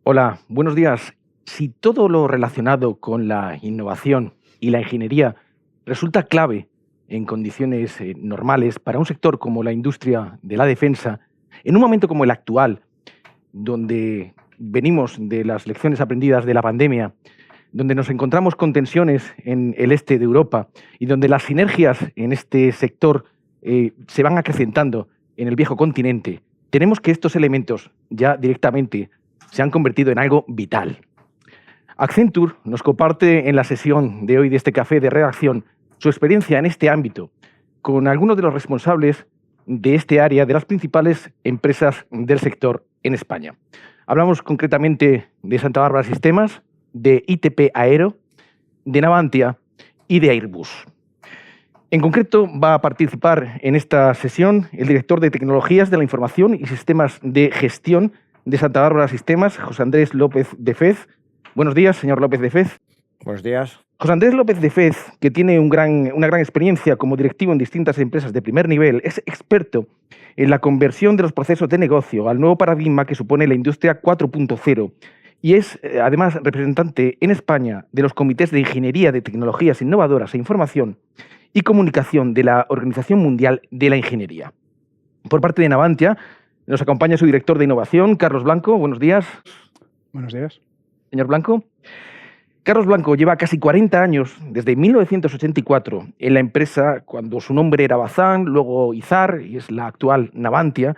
Hola, buenos días. Si todo lo relacionado con la innovación y la ingeniería resulta clave en condiciones normales para un sector como la industria de la defensa, en un momento como el actual, donde venimos de las lecciones aprendidas de la pandemia, donde nos encontramos con tensiones en el este de Europa y donde las sinergias en este sector se van acrecentando en el viejo continente, tenemos que estos elementos ya directamente se han convertido en algo vital. Accenture nos comparte en la sesión de hoy de este café de redacción su experiencia en este ámbito con algunos de los responsables de este área de las principales empresas del sector en España. Hablamos concretamente de Santa Bárbara Sistemas, de ITP Aero, de Navantia y de Airbus. En concreto, va a participar en esta sesión el director de Tecnologías de la Información y Sistemas de Gestión de Santa Bárbara Sistemas, José Andrés López de Fez. Buenos días, señor López de Fez. Buenos días. José Andrés López de Fez, que tiene una gran experiencia como directivo en distintas empresas de primer nivel, es experto en la conversión de los procesos de negocio al nuevo paradigma que supone la industria 4.0 y es además representante en España de los comités de ingeniería de tecnologías innovadoras e información y comunicación de la Organización Mundial de la Ingeniería. Por parte de Navantia nos acompaña su director de innovación, Carlos Blanco. Buenos días. Buenos días. Señor Blanco. Carlos Blanco lleva casi 40 años, desde 1984, en la empresa cuando su nombre era Bazán, luego Izar y es la actual Navantia.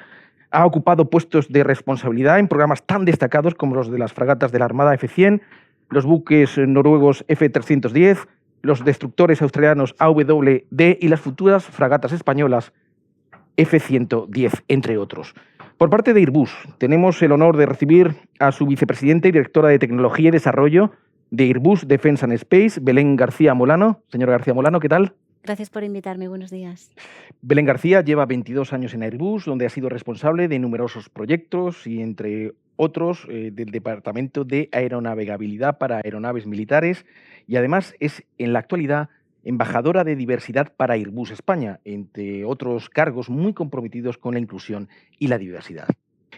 Ha ocupado puestos de responsabilidad en programas tan destacados como los de las fragatas de la Armada F-100, los buques noruegos F-310, los destructores australianos AWD y las futuras fragatas españolas F-110, entre otros. Por parte de Airbus, tenemos el honor de recibir a su vicepresidenta y directora de Tecnología y Desarrollo de Airbus Defence and Space, Belén García Molano. Señora García Molano, ¿qué tal? Gracias por invitarme, buenos días. Belén García lleva 22 años en Airbus, donde ha sido responsable de numerosos proyectos y, entre otros, del Departamento de Aeronavegabilidad para aeronaves militares y, además, es en la actualidad embajadora de diversidad para Airbus España, entre otros cargos muy comprometidos con la inclusión y la diversidad.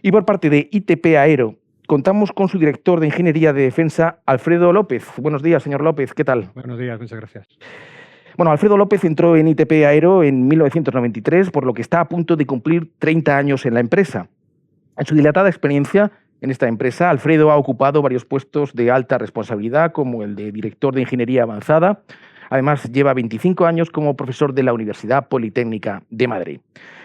Y por parte de ITP Aero, contamos con su director de Ingeniería de Defensa, Alfredo López. Buenos días, señor López, ¿qué tal? Buenos días, muchas gracias. Bueno, Alfredo López entró en ITP Aero en 1993, por lo que está a punto de cumplir 30 años en la empresa. En su dilatada experiencia en esta empresa, Alfredo ha ocupado varios puestos de alta responsabilidad, como el de director de Ingeniería Avanzada. Además, lleva 25 años como profesor de la Universidad Politécnica de Madrid.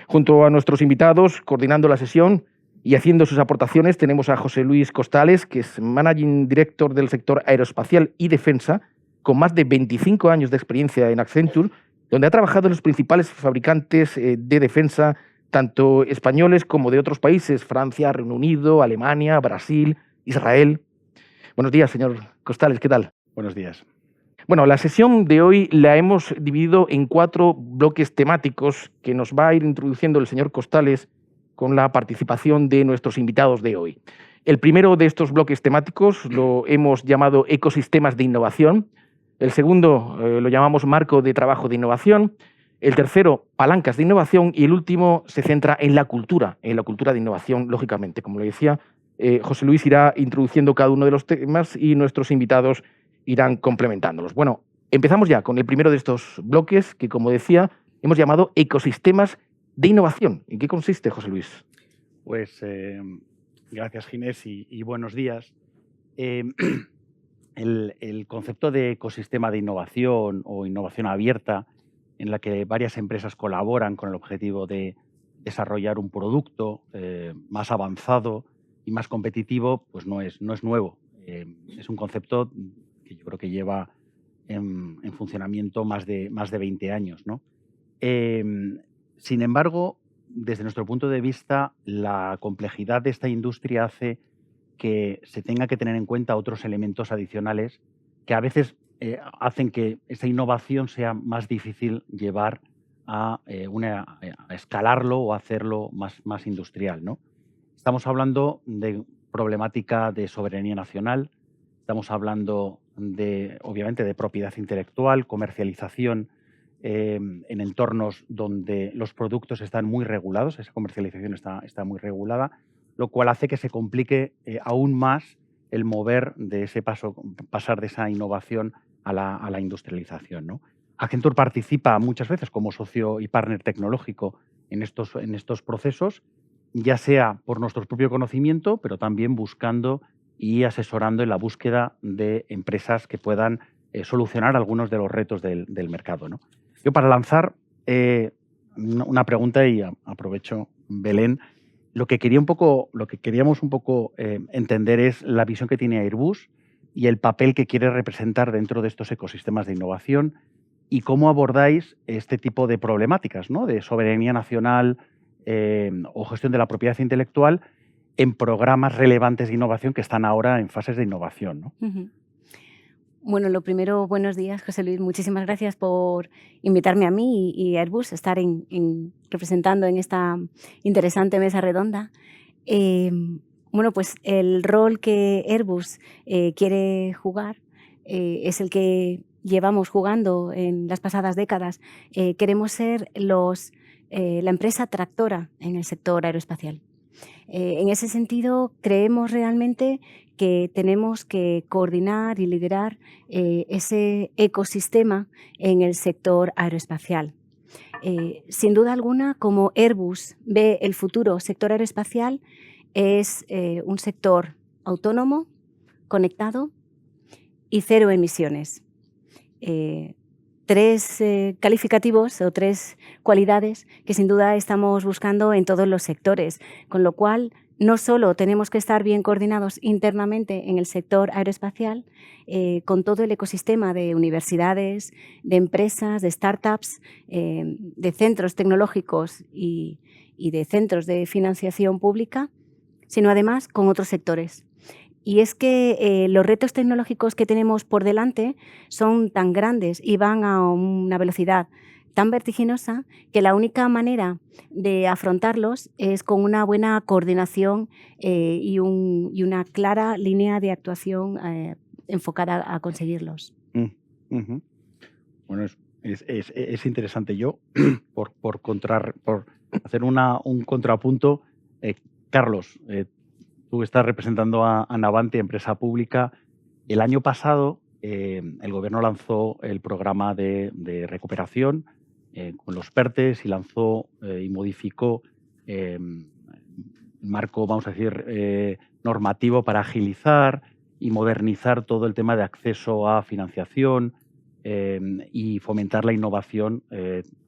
Junto a nuestros invitados, coordinando la sesión y haciendo sus aportaciones, tenemos a José Luis Costales, que es Managing Director del sector aeroespacial y defensa, con más de 25 años de experiencia en Accenture, donde ha trabajado en los principales fabricantes de defensa, tanto españoles como de otros países, Francia, Reino Unido, Alemania, Brasil, Israel. Buenos días, señor Costales, ¿qué tal? Buenos días. Bueno, la sesión de hoy la hemos dividido en 4 bloques temáticos que nos va a ir introduciendo el señor Costales con la participación de nuestros invitados de hoy. El primero de estos bloques temáticos lo hemos llamado ecosistemas de innovación. El segundo lo llamamos marco de trabajo de innovación. El tercero, palancas de innovación. Y el último se centra en la cultura de innovación, lógicamente. Como le decía, José Luis irá introduciendo cada uno de los temas y nuestros invitados irán complementándolos. Bueno, empezamos ya con el primero de estos bloques que, como decía, hemos llamado ecosistemas de innovación. ¿En qué consiste, José Luis? Pues gracias, Ginés, y buenos días. El concepto de ecosistema de innovación o innovación abierta, en la que varias empresas colaboran con el objetivo de desarrollar un producto más avanzado y más competitivo, pues no es nuevo. Es un concepto que yo creo que lleva en funcionamiento más de 20 años, ¿no? Sin embargo, desde nuestro punto de vista, la complejidad de esta industria hace que se tenga que tener en cuenta otros elementos adicionales que a veces hacen que esa innovación sea más difícil llevar a escalarlo o hacerlo más industrial, ¿no? Estamos hablando de problemática de soberanía nacional, estamos hablando obviamente de propiedad intelectual, comercialización en entornos donde los productos están muy regulados, esa comercialización está muy regulada, lo cual hace que se complique aún más el mover de ese paso, pasar de esa innovación a la industrialización, ¿no? Accenture participa muchas veces como socio y partner tecnológico en estos procesos, ya sea por nuestro propio conocimiento, pero también buscando y asesorando en la búsqueda de empresas que puedan solucionar algunos de los retos del mercado, ¿no? Yo, para lanzar una pregunta, y aprovecho, Belén, lo que queríamos un poco entender es la visión que tiene Airbus y el papel que quiere representar dentro de estos ecosistemas de innovación, y cómo abordáis este tipo de problemáticas, ¿no?, de soberanía nacional o gestión de la propiedad intelectual en programas relevantes de innovación que están ahora en fases de innovación, ¿no? Bueno, lo primero, buenos días, José Luis. Muchísimas gracias por invitarme a mí y a Airbus a estar representando en esta interesante mesa redonda. Bueno, pues el rol que Airbus quiere jugar es el que llevamos jugando en las pasadas décadas. Queremos ser la empresa tractora en el sector aeroespacial. En ese sentido, creemos realmente que tenemos que coordinar y liderar ese ecosistema en el sector aeroespacial. Sin duda alguna, como Airbus ve el futuro sector aeroespacial, es un sector autónomo, conectado y cero emisiones. Tres calificativos o tres cualidades que sin duda estamos buscando en todos los sectores, con lo cual no solo tenemos que estar bien coordinados internamente en el sector aeroespacial, con todo el ecosistema de universidades, de empresas, de startups, de centros tecnológicos y de centros de financiación pública, sino además con otros sectores. Y es que los retos tecnológicos que tenemos por delante son tan grandes y van a una velocidad tan vertiginosa que la única manera de afrontarlos es con una buena coordinación y una clara línea de actuación enfocada a conseguirlos. Bueno, es interesante. Yo, por hacer un contrapunto, Carlos, tú estás representando a Navantia, empresa pública. El año pasado el Gobierno lanzó el programa de recuperación con los PERTEs y lanzó y modificó el marco, vamos a decir, normativo para agilizar y modernizar todo el tema de acceso a financiación y fomentar la innovación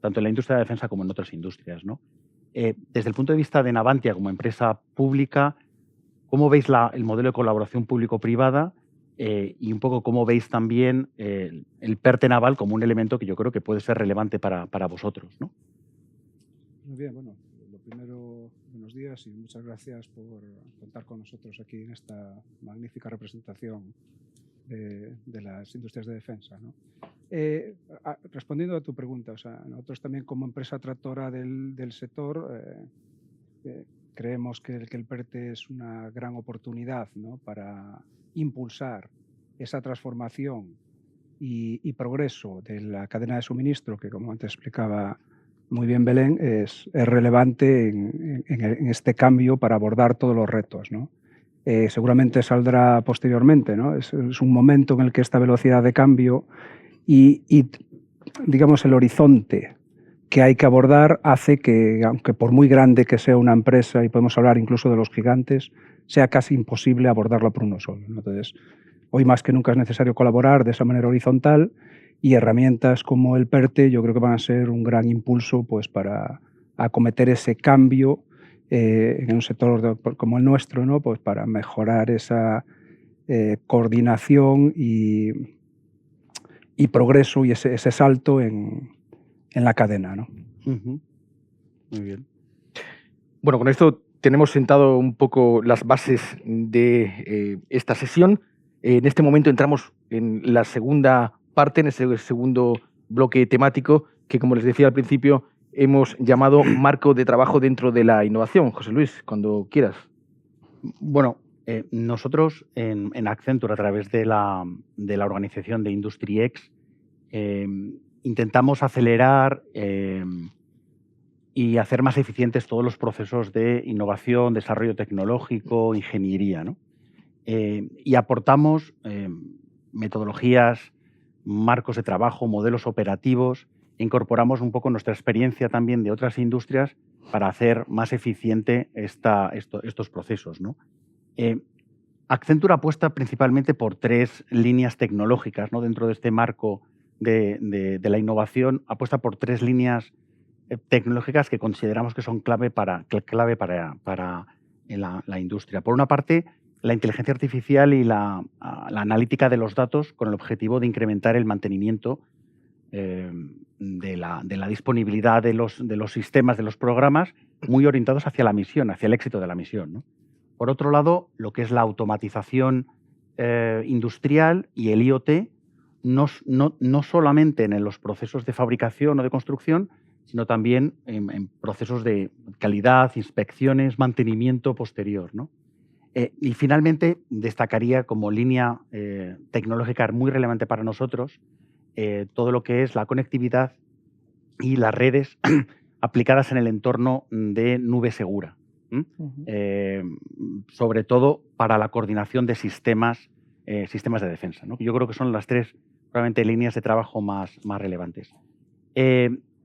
tanto en la industria de la defensa como en otras industrias, ¿no? Desde el punto de vista de Navantia como empresa pública, ¿cómo veis el modelo de colaboración público-privada y un poco cómo veis también el PERTE naval como un elemento que yo creo que puede ser relevante para vosotros, ¿no? Muy bien, bueno, lo primero, buenos días y muchas gracias por contar con nosotros aquí en esta magnífica representación de las industrias de defensa, ¿no? Respondiendo a tu pregunta, o sea, nosotros también como empresa tractora del sector creemos que el PERTE es una gran oportunidad, ¿no?, para impulsar esa transformación y progreso de la cadena de suministro, que como antes explicaba muy bien Belén, es relevante en este cambio para abordar todos los retos, ¿no? Seguramente saldrá posteriormente, ¿no? Es un momento en el que esta velocidad de cambio y digamos, el horizonte que hay que abordar hace que, aunque por muy grande que sea una empresa, y podemos hablar incluso de los gigantes, sea casi imposible abordarla por uno solo, ¿no? Entonces, hoy más que nunca es necesario colaborar de esa manera horizontal, y herramientas como el PERTE yo creo que van a ser un gran impulso pues, para acometer ese cambio en un sector como el nuestro, ¿no?, pues para mejorar esa coordinación y progreso y ese salto en la cadena, ¿no? Muy bien. Bueno, con esto tenemos sentado un poco las bases de esta sesión. En este momento entramos en la segunda parte, en ese segundo bloque temático que, como les decía al principio, hemos llamado marco de trabajo dentro de la innovación. José Luis, cuando quieras. Bueno, nosotros en Accenture, a través de la organización de IndustryX, intentamos acelerar y hacer más eficientes todos los procesos de innovación, desarrollo tecnológico, ingeniería, ¿no? y aportamos metodologías, marcos de trabajo, modelos operativos, incorporamos un poco nuestra experiencia también de otras industrias para hacer más eficiente estos procesos, ¿no? Accenture apuesta principalmente por 3 líneas tecnológicas, ¿no? Dentro de este marco de la innovación, apuesta por 3 líneas tecnológicas que consideramos que son clave para la industria. Por una parte, la inteligencia artificial y la analítica de los datos con el objetivo de incrementar el mantenimiento de la disponibilidad de los sistemas, de los programas, muy orientados hacia la misión, hacia el éxito de la misión, ¿no? Por otro lado, lo que es la automatización industrial y el IoT, no solamente en los procesos de fabricación o de construcción, sino también en procesos de calidad, inspecciones, mantenimiento posterior, ¿no? Y finalmente, destacaría como línea tecnológica muy relevante para nosotros todo lo que es la conectividad y las redes aplicadas en el entorno de nube segura. Sobre todo para la coordinación de sistemas de defensa, ¿no? Yo creo que son las 3 probablemente líneas de trabajo más relevantes.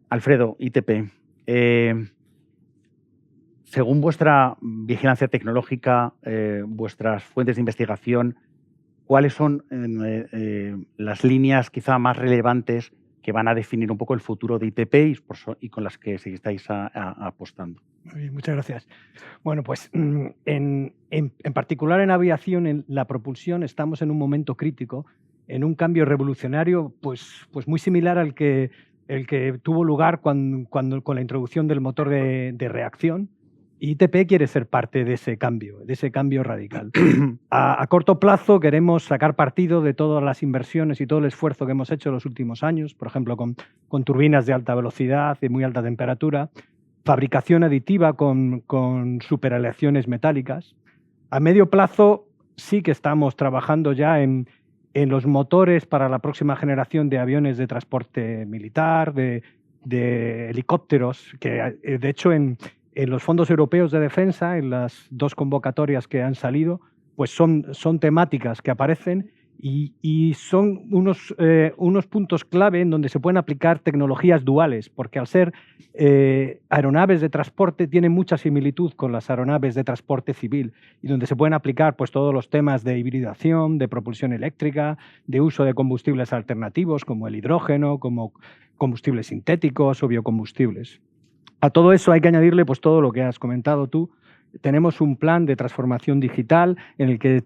Alfredo, ITP, según vuestra vigilancia tecnológica, vuestras fuentes de investigación, ¿cuáles son las líneas quizá más relevantes que van a definir un poco el futuro de ITP y con las que estáis apostando? Muy bien, muchas gracias. Bueno, pues en particular en aviación, en la propulsión, estamos en un momento crítico, en un cambio revolucionario, pues muy similar al que tuvo lugar con la introducción del motor de reacción. ITP quiere ser parte de ese cambio radical. A corto plazo queremos sacar partido de todas las inversiones y todo el esfuerzo que hemos hecho en los últimos años, por ejemplo, con turbinas de alta velocidad y muy alta temperatura, fabricación aditiva con superaleaciones metálicas. A medio plazo sí que estamos trabajando ya en los motores para la próxima generación de aviones de transporte militar, de helicópteros, que de hecho en los fondos europeos de defensa, en las 2 convocatorias que han salido, pues son temáticas que aparecen y son unos puntos clave en donde se pueden aplicar tecnologías duales, porque al ser aeronaves de transporte tienen mucha similitud con las aeronaves de transporte civil y donde se pueden aplicar pues todos los temas de hibridación, de propulsión eléctrica, de uso de combustibles alternativos como el hidrógeno, como combustibles sintéticos o biocombustibles. A todo eso hay que añadirle pues todo lo que has comentado tú. Tenemos un plan de transformación digital en el que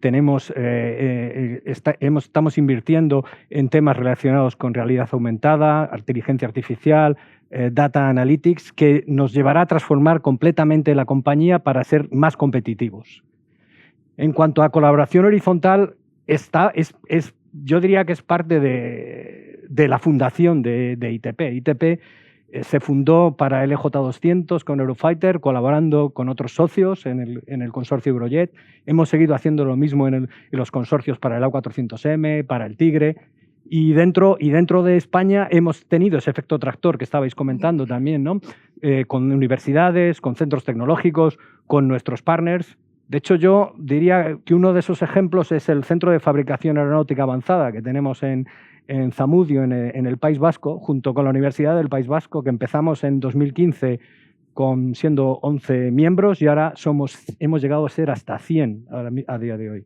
estamos invirtiendo en temas relacionados con realidad aumentada, inteligencia artificial, data analytics, que nos llevará a transformar completamente la compañía para ser más competitivos. En cuanto a colaboración horizontal, yo diría que es parte de la fundación de ITP. ITP se fundó para el EJ200 con Eurofighter, colaborando con otros socios en el consorcio Eurojet. Hemos seguido haciendo lo mismo en los consorcios para el A400M, para el Tigre. Y dentro de España hemos tenido ese efecto tractor que estabais comentando también, ¿no? Con universidades, con centros tecnológicos, con nuestros partners. De hecho, yo diría que uno de esos ejemplos es el Centro de Fabricación Aeronáutica Avanzada que tenemos en Zamudio, en el País Vasco, junto con la Universidad del País Vasco, que empezamos en 2015 siendo 11 miembros y ahora hemos llegado a ser hasta 100 a día de hoy.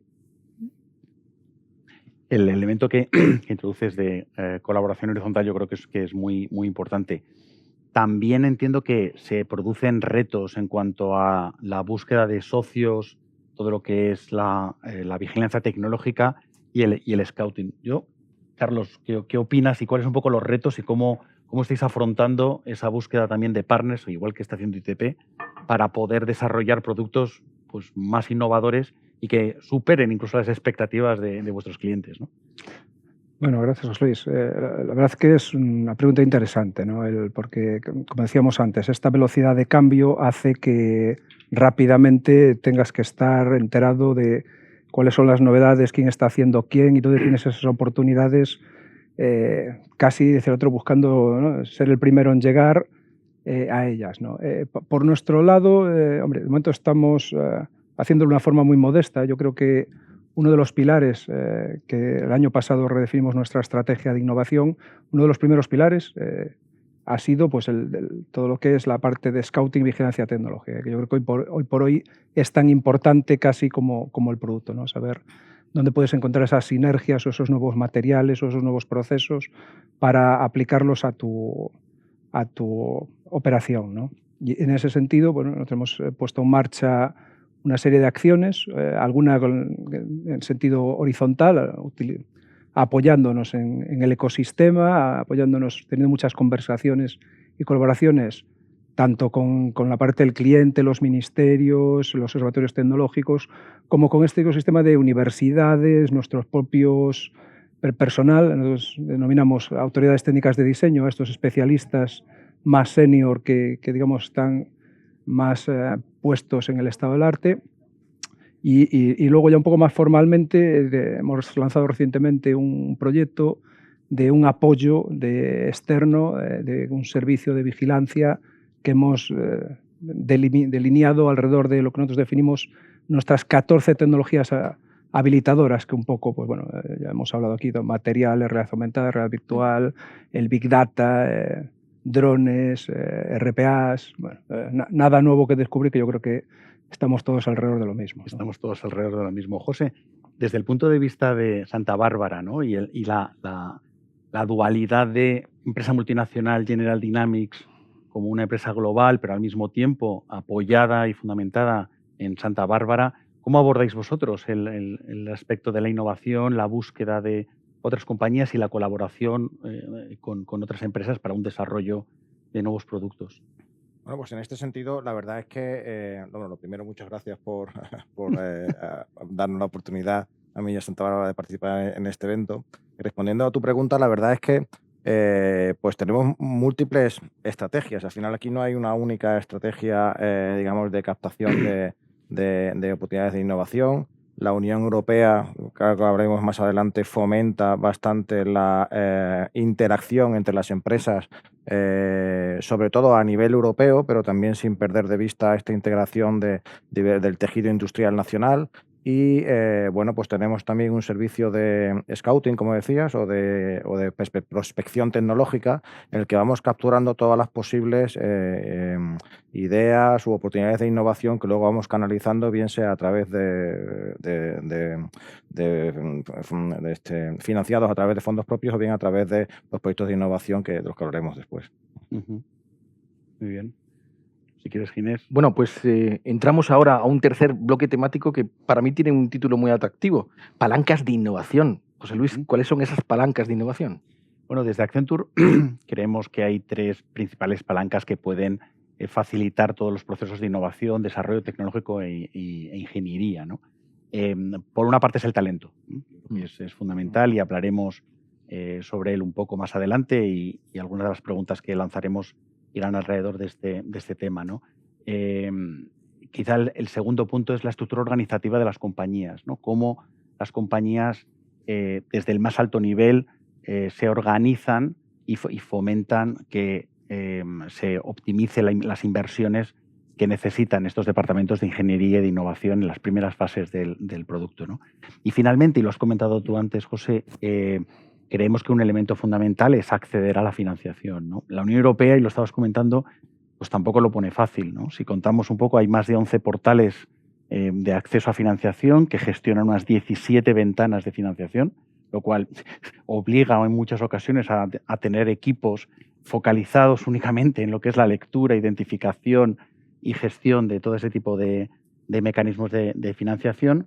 El elemento que introduces de colaboración horizontal yo creo que es muy importante. También entiendo que se producen retos en cuanto a la búsqueda de socios, todo lo que es la vigilancia tecnológica y el scouting. Carlos, ¿qué opinas y cuáles son un poco los retos y cómo estáis afrontando esa búsqueda también de partners, igual que está haciendo ITP, para poder desarrollar productos pues, más innovadores y que superen incluso las expectativas de vuestros clientes, ¿no? Bueno, gracias, José Luis. La verdad es que es una pregunta interesante, ¿no? Porque, como decíamos antes, esta velocidad de cambio hace que rápidamente tengas que estar enterado de cuáles son las novedades, quién está haciendo quién y dónde tienes esas oportunidades, casi, dice el otro, buscando, ¿no?, ser el primero en llegar a ellas, ¿no? Por nuestro lado, hombre, de momento estamos haciéndolo de una forma muy modesta. Yo creo que uno de los pilares que el año pasado redefinimos nuestra estrategia de innovación, uno de los primeros pilares ha sido pues, todo lo que es la parte de scouting, vigilancia tecnológica, que yo creo que hoy por hoy es tan importante casi como el producto, ¿no? Saber dónde puedes encontrar esas sinergias o esos nuevos materiales o esos nuevos procesos para aplicarlos a tu operación, ¿no? Y en ese sentido, bueno, nosotros hemos puesto en marcha una serie de acciones, alguna en sentido horizontal, apoyándonos en el ecosistema, apoyándonos, teniendo muchas conversaciones y colaboraciones, tanto con la parte del cliente, los ministerios, los observatorios tecnológicos, como con este ecosistema de universidades, nuestros propios personal. Nosotros denominamos autoridades técnicas de diseño a estos especialistas más senior que digamos, están más puestos en el estado del arte. Y luego ya un poco más formalmente hemos lanzado recientemente un proyecto de un apoyo externo, de un servicio de vigilancia que hemos delineado alrededor de lo que nosotros definimos nuestras 14 tecnologías habilitadoras, que un poco, pues bueno, ya hemos hablado aquí de materiales, realidad aumentada, realidad virtual, el Big Data, drones, RPAs, bueno, nada nuevo que descubrir, que yo creo que estamos todos alrededor de lo mismo, ¿no? Estamos todos alrededor de lo mismo. José, desde el punto de vista de Santa Bárbara, ¿no? y la dualidad de empresa multinacional General Dynamics como una empresa global, pero al mismo tiempo apoyada y fundamentada en Santa Bárbara, ¿cómo abordáis vosotros el aspecto de la innovación, la búsqueda de otras compañías y la colaboración con otras empresas para un desarrollo de nuevos productos? Bueno, pues en este sentido, la verdad es que, bueno, lo primero, muchas gracias por darnos la oportunidad a mí y a Santa Bárbara de participar en este evento. Y respondiendo a tu pregunta, la verdad es que pues tenemos múltiples estrategias. Al final aquí no hay una única estrategia, digamos, de captación de oportunidades de innovación. La Unión Europea, claro que hablaremos más adelante, fomenta bastante la interacción entre las empresas, sobre todo a nivel europeo, pero también sin perder de vista esta integración del tejido industrial nacional. Y bueno, pues tenemos también un servicio de scouting, como decías, o de prospección tecnológica, en el que vamos capturando todas las posibles ideas u oportunidades de innovación que luego vamos canalizando, bien sea a través financiados a través de fondos propios o bien a través de los proyectos de innovación de los que hablaremos después. Muy bien. Si quieres, Ginés. Bueno, pues entramos ahora a un tercer bloque temático que para mí tiene un título muy atractivo: palancas de innovación. José Luis, ¿cuáles son esas palancas de innovación? Bueno, desde Accenture creemos que hay tres principales palancas que pueden facilitar todos los procesos de innovación, desarrollo tecnológico e ingeniería, ¿no? Por una parte es el talento, que es fundamental, y hablaremos sobre él un poco más adelante, y algunas de las preguntas que lanzaremos irán alrededor de este tema, ¿no? Quizá el segundo punto es la estructura organizativa de las compañías, ¿no? Cómo las compañías desde el más alto nivel se organizan y fomentan que se optimicen las inversiones que necesitan estos departamentos de ingeniería y de innovación en las primeras fases del producto, ¿no? Y finalmente, y lo has comentado tú antes, José, creemos que un elemento fundamental es acceder a la financiación, ¿no? La Unión Europea, y lo estabas comentando, pues tampoco lo pone fácil, ¿no? Si contamos un poco, hay más de 11 portales de acceso a financiación que gestionan unas 17 ventanas de financiación, lo cual obliga en muchas ocasiones a tener equipos focalizados únicamente en lo que es la lectura, identificación y gestión de todo ese tipo de mecanismos de financiación.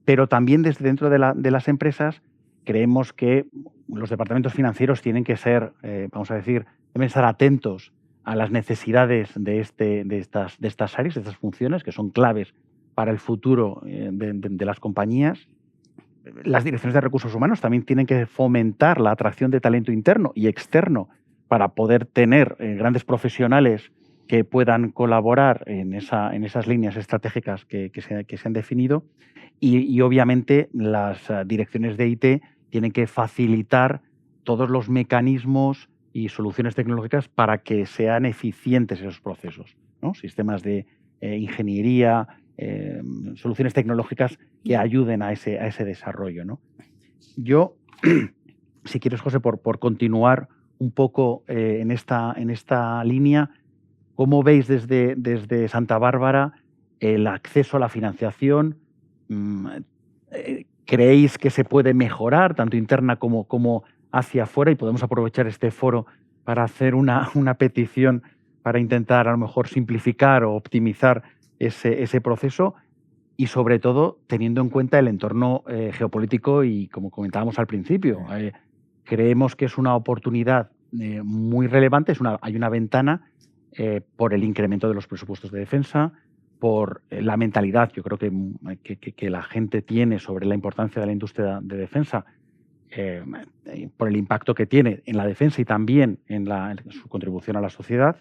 Pero también desde dentro de las empresas creemos que los departamentos financieros tienen que ser, vamos a decir, deben estar atentos a las necesidades de estas áreas, de estas funciones, que son claves para el futuro de las compañías. Las direcciones de recursos humanos también tienen que fomentar la atracción de talento interno y externo para poder tener grandes profesionales que puedan colaborar en esas líneas estratégicas que se han definido. Y obviamente las direcciones de IT tienen que facilitar todos los mecanismos y soluciones tecnológicas para que sean eficientes esos procesos, ¿no? Sistemas de ingeniería, soluciones tecnológicas que ayuden a ese desarrollo, ¿no? Yo, si quieres, José, por continuar un poco en esta línea, ¿cómo veis desde Santa Bárbara el acceso a la financiación? ¿Creéis que se puede mejorar, tanto interna como hacia afuera? Y podemos aprovechar este foro para hacer una petición para intentar a lo mejor simplificar o optimizar ese proceso y sobre todo teniendo en cuenta el entorno geopolítico y como comentábamos al principio. Creemos que es una oportunidad muy relevante, hay una ventana por el incremento de los presupuestos de defensa, por la mentalidad, yo creo que la gente tiene sobre la importancia de la industria de defensa, por el impacto que tiene en la defensa y también en su contribución a la sociedad,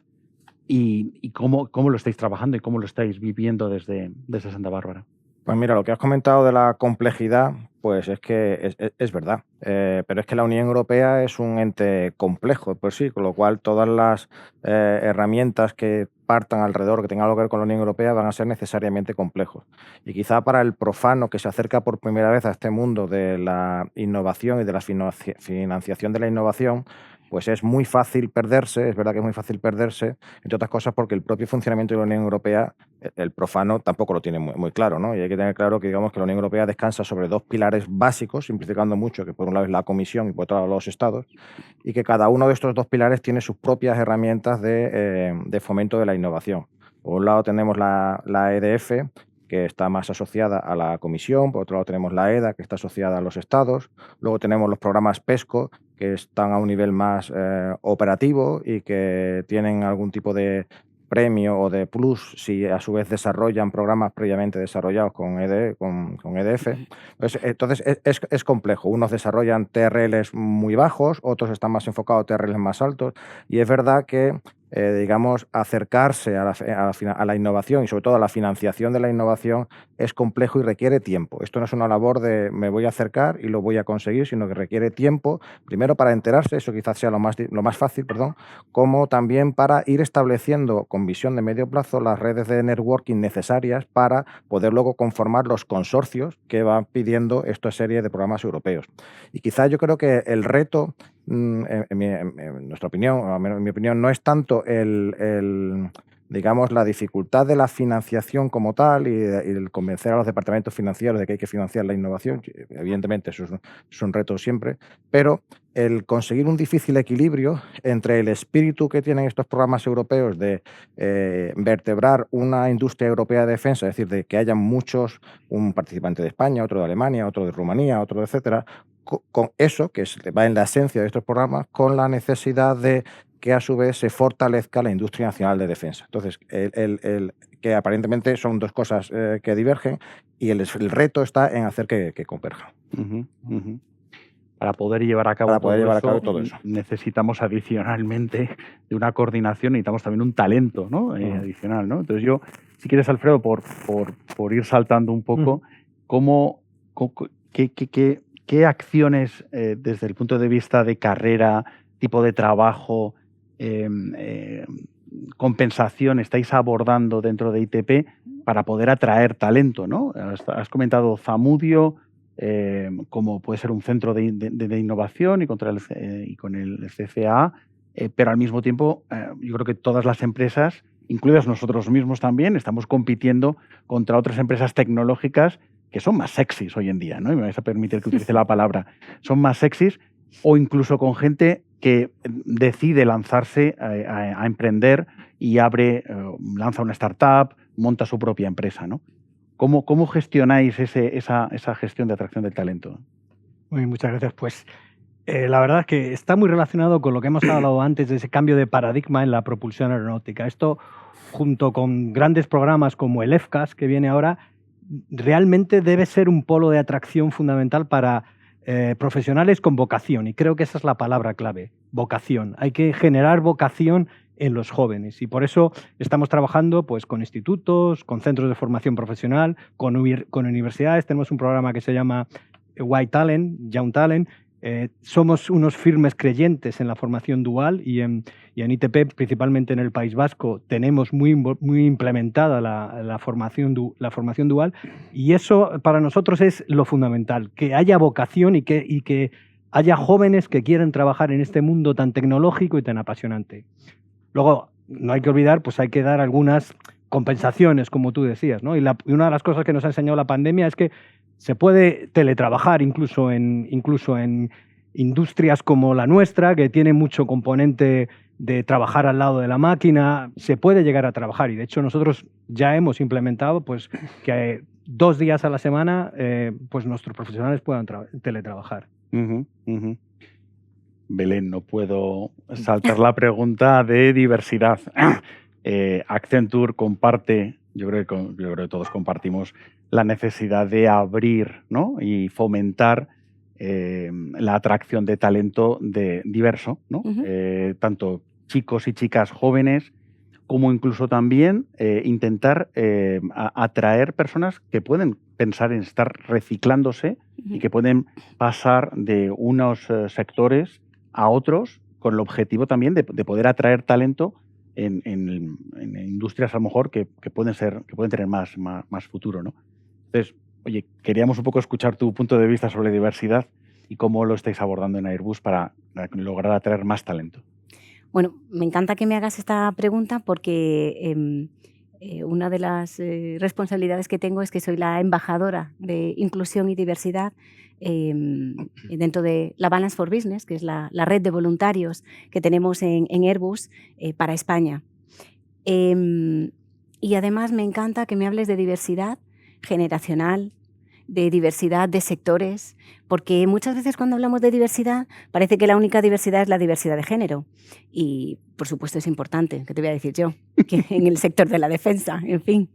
y cómo lo estáis trabajando y cómo lo estáis viviendo desde Santa Bárbara. Pues mira, lo que has comentado de la complejidad, pues es que es verdad. Pero es que la Unión Europea es un ente complejo, pues sí, con lo cual todas las herramientas que partan alrededor, que tengan algo que ver con la Unión Europea, van a ser necesariamente complejos. Y quizá para el profano que se acerca por primera vez a este mundo de la innovación y de la financiación de la innovación, pues es muy fácil perderse, es verdad que es muy fácil perderse, entre otras cosas porque el propio funcionamiento de la Unión Europea, el profano tampoco lo tiene muy claro, ¿no? Y hay que tener claro que, digamos, que la Unión Europea descansa sobre dos pilares básicos, simplificando mucho, que por un lado es la Comisión y por otro lado los Estados, y que cada uno de estos dos pilares tiene sus propias herramientas de fomento de la innovación. Por un lado tenemos la EDF, que está más asociada a la Comisión, por otro lado tenemos la EDA, que está asociada a los Estados, luego tenemos los programas PESCO, que están a un nivel más operativo y que tienen algún tipo de premio o de plus si a su vez desarrollan programas previamente desarrollados con EDF. Entonces es complejo. Unos desarrollan TRLs muy bajos, otros están más enfocados a TRLs más altos, y es verdad que digamos, acercarse a la innovación y sobre todo a la financiación de la innovación es complejo y requiere tiempo. Esto no es una labor de me voy a acercar y lo voy a conseguir, sino que requiere tiempo, primero para enterarse, eso quizás sea lo más fácil, como también para ir estableciendo con visión de medio plazo las redes de networking necesarias para poder luego conformar los consorcios que van pidiendo esta serie de programas europeos. Y quizás yo creo que el reto, en nuestra opinión, en mi opinión, no es tanto digamos, la dificultad de la financiación como tal y el convencer a los departamentos financieros de que hay que financiar la innovación. Evidentemente eso es un reto siempre, pero el conseguir un difícil equilibrio entre el espíritu que tienen estos programas europeos de vertebrar una industria europea de defensa, es decir, de que haya un participante de España, otro de Alemania, otro de Rumanía, otro de etcétera, con eso, que va en la esencia de estos programas, con la necesidad de que a su vez se fortalezca la industria nacional de defensa. Entonces, que aparentemente son dos cosas que divergen y el reto está en hacer que converjan. Para poder llevar a cabo todo eso, necesitamos adicionalmente de una coordinación, necesitamos también un talento, ¿no? Adicional, ¿no? Entonces yo, si quieres, Alfredo, por ir saltando un poco, ¿qué acciones desde el punto de vista de carrera, tipo de trabajo, compensación estáis abordando dentro de ITP para poder atraer talento, ¿no? Has comentado Zamudio, como puede ser un centro de innovación y con el CCA, pero al mismo tiempo yo creo que todas las empresas, incluidas nosotros mismos también, estamos compitiendo contra otras empresas tecnológicas que son más sexys hoy en día, ¿no? Y me vais a permitir que utilice la palabra. Son más sexys, o incluso con gente que decide lanzarse a emprender y lanza una startup, monta su propia empresa, ¿no? ¿Cómo gestionáis esa gestión de atracción del talento? Muy bien, muchas gracias. Pues la verdad es que está muy relacionado con lo que hemos hablado antes de ese cambio de paradigma en la propulsión aeronáutica. Esto, junto con grandes programas como el FCAS, que viene ahora, realmente debe ser un polo de atracción fundamental para profesionales con vocación. Y creo que esa es la palabra clave, vocación. Hay que generar vocación en los jóvenes y por eso estamos trabajando pues, con institutos, con centros de formación profesional, con universidades. Tenemos un programa que se llama Young Talent, Somos unos firmes creyentes en la formación dual y en ITP, principalmente en el País Vasco, tenemos muy implementada la formación dual, y eso para nosotros es lo fundamental, que haya vocación y que haya jóvenes que quieran trabajar en este mundo tan tecnológico y tan apasionante. Luego, no hay que olvidar, pues hay que dar algunas compensaciones, como tú decías, ¿no? Y una de las cosas que nos ha enseñado la pandemia es que se puede teletrabajar incluso en industrias como la nuestra, que tiene mucho componente de trabajar al lado de la máquina. Se puede llegar a trabajar, y de hecho nosotros ya hemos implementado pues, que 2 días a la semana pues nuestros profesionales puedan teletrabajar. Belén, no puedo saltar la pregunta de diversidad. Accenture comparte, yo creo que todos compartimos la necesidad de abrir, ¿no? Y fomentar la atracción de talento diverso, ¿no? Tanto chicos y chicas jóvenes, como incluso también intentar atraer personas que pueden pensar en estar reciclándose y que pueden pasar de unos sectores a otros, con el objetivo también de poder atraer talento en industrias a lo mejor que pueden tener más futuro, ¿no? Entonces, oye, queríamos un poco escuchar tu punto de vista sobre diversidad y cómo lo estáis abordando en Airbus para lograr atraer más talento. Bueno, me encanta que me hagas esta pregunta porque una de las responsabilidades que tengo es que soy la embajadora de inclusión y diversidad dentro de la Balance for Business, que es la red de voluntarios que tenemos en Airbus para España. Y además me encanta que me hables de diversidad generacional, de diversidad de sectores, porque muchas veces cuando hablamos de diversidad parece que la única diversidad es la diversidad de género, y por supuesto es importante, ¿qué te voy a decir yo? Que en el sector de la defensa, en fin.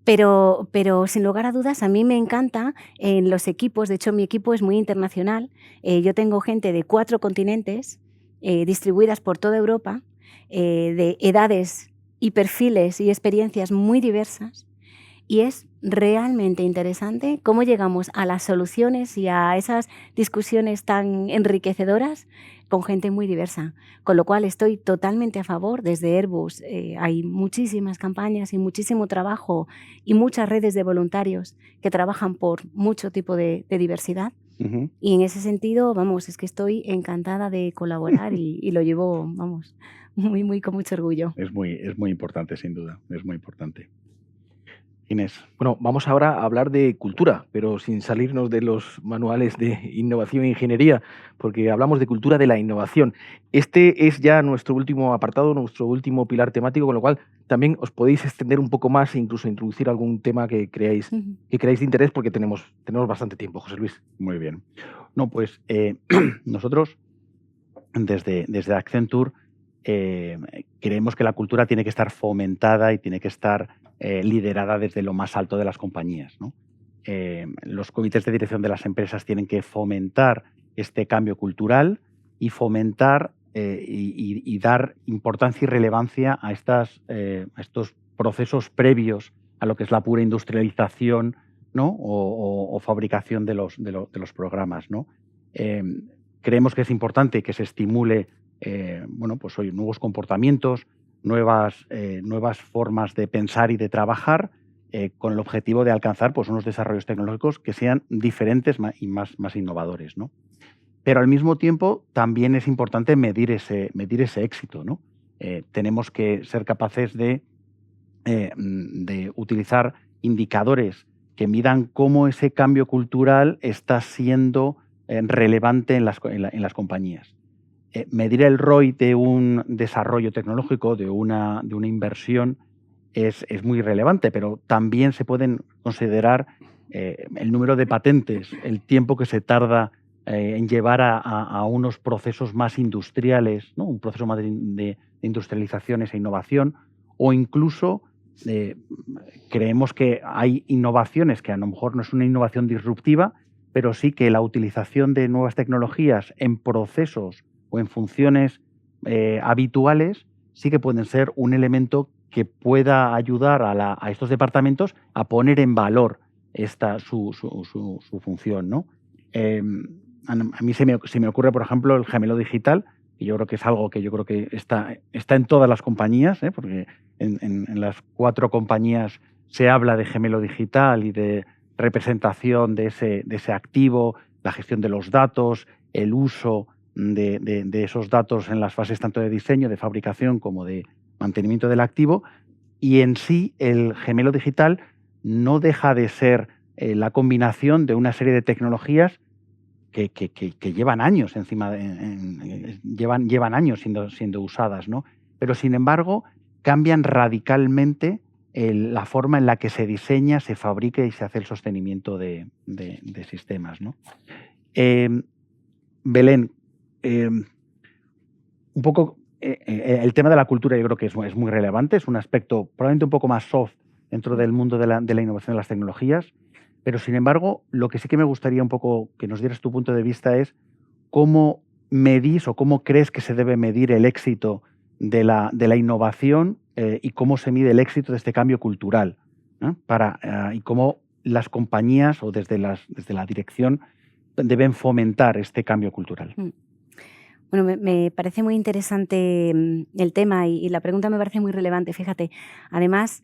Pero sin lugar a dudas a mí me encanta en los equipos, de hecho mi equipo es muy internacional, yo tengo gente de 4 continentes distribuidas por toda Europa, de edades y perfiles y experiencias muy diversas. Y es realmente interesante cómo llegamos a las soluciones y a esas discusiones tan enriquecedoras con gente muy diversa. Con lo cual estoy totalmente a favor. Desde Airbus hay muchísimas campañas y muchísimo trabajo y muchas redes de voluntarios que trabajan por mucho tipo de diversidad. Y en ese sentido, vamos, es que estoy encantada de colaborar y lo llevo, vamos, muy con mucho orgullo. Es muy importante, sin duda, es muy importante. Inés. Bueno, vamos ahora a hablar de cultura, pero sin salirnos de los manuales de innovación e ingeniería, porque hablamos de cultura de la innovación. Este es ya nuestro último apartado, nuestro último pilar temático, con lo cual también os podéis extender un poco más e incluso introducir algún tema que creáis de interés, porque tenemos bastante tiempo, José Luis. Muy bien. No, pues nosotros desde Accenture creemos que la cultura tiene que estar fomentada y tiene que estar liderada desde lo más alto de las compañías, ¿no? Los comités de dirección de las empresas tienen que fomentar este cambio cultural y fomentar y dar importancia y relevancia a estos procesos previos a lo que es la pura industrialización, ¿no? o fabricación de los programas, ¿no? Creemos que es importante que se estimule pues hoy nuevos comportamientos, nuevas formas de pensar y de trabajar con el objetivo de alcanzar pues, unos desarrollos tecnológicos que sean diferentes y más innovadores, ¿no? Pero al mismo tiempo también es importante medir ese éxito, ¿no? Tenemos que ser capaces de utilizar indicadores que midan cómo ese cambio cultural está siendo relevante en las compañías. Medir el ROI de un desarrollo tecnológico, de una inversión, es muy relevante, pero también se pueden considerar el número de patentes, el tiempo que se tarda en llevar a unos procesos más industriales, ¿no? Un proceso más de industrialización, esa innovación, o incluso creemos que hay innovaciones que a lo mejor no es una innovación disruptiva, pero sí que la utilización de nuevas tecnologías en procesos o en funciones habituales sí que pueden ser un elemento que pueda ayudar a estos departamentos a poner en valor su función, ¿no? a mí se me ocurre, por ejemplo, el gemelo digital, y yo creo que es algo que yo creo que está en todas las compañías, porque en las 4 compañías se habla de gemelo digital y de representación de ese activo, la gestión de los datos, el uso de esos datos en las fases tanto de diseño, de fabricación como de mantenimiento del activo. Y en sí el gemelo digital no deja de ser la combinación de una serie de tecnologías que llevan años llevan años siendo usadas, ¿no? Pero sin embargo cambian radicalmente la forma en la que se diseña, se fabrica y se hace el sostenimiento de sistemas, ¿no? Belén, un poco el tema de la cultura yo creo que es muy relevante, es un aspecto probablemente un poco más soft dentro del mundo de la innovación de las tecnologías, pero sin embargo lo que sí que me gustaría un poco que nos dieras tu punto de vista es cómo medís o cómo crees que se debe medir el éxito de la innovación y cómo se mide el éxito de este cambio cultural, ¿no? Y cómo las compañías o desde la dirección deben fomentar este cambio cultural. Bueno, me parece muy interesante el tema y la pregunta me parece muy relevante. Fíjate, además,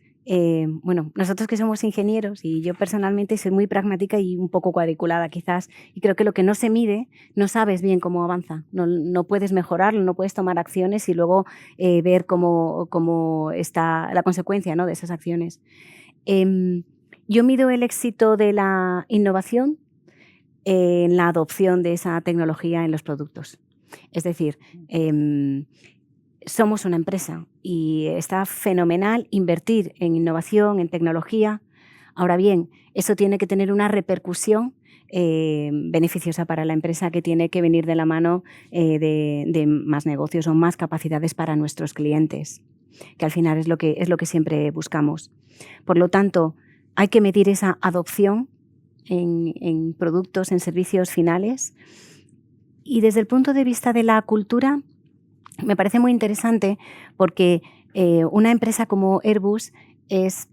bueno, nosotros que somos ingenieros y yo personalmente soy muy pragmática y un poco cuadriculada quizás, y creo que lo que no se mide no sabes bien cómo avanza, no puedes mejorarlo, no puedes tomar acciones y luego ver cómo está la consecuencia, ¿no?, de esas acciones. Yo mido el éxito de la innovación en la adopción de esa tecnología en los productos. Es decir, somos una empresa y está fenomenal invertir en innovación, en tecnología. Ahora bien, eso tiene que tener una repercusión beneficiosa para la empresa, que tiene que venir de la mano de más negocios o más capacidades para nuestros clientes, que al final es lo que siempre buscamos. Por lo tanto, hay que medir esa adopción en productos, en servicios finales. Y desde el punto de vista de la cultura, me parece muy interesante porque una empresa como Airbus es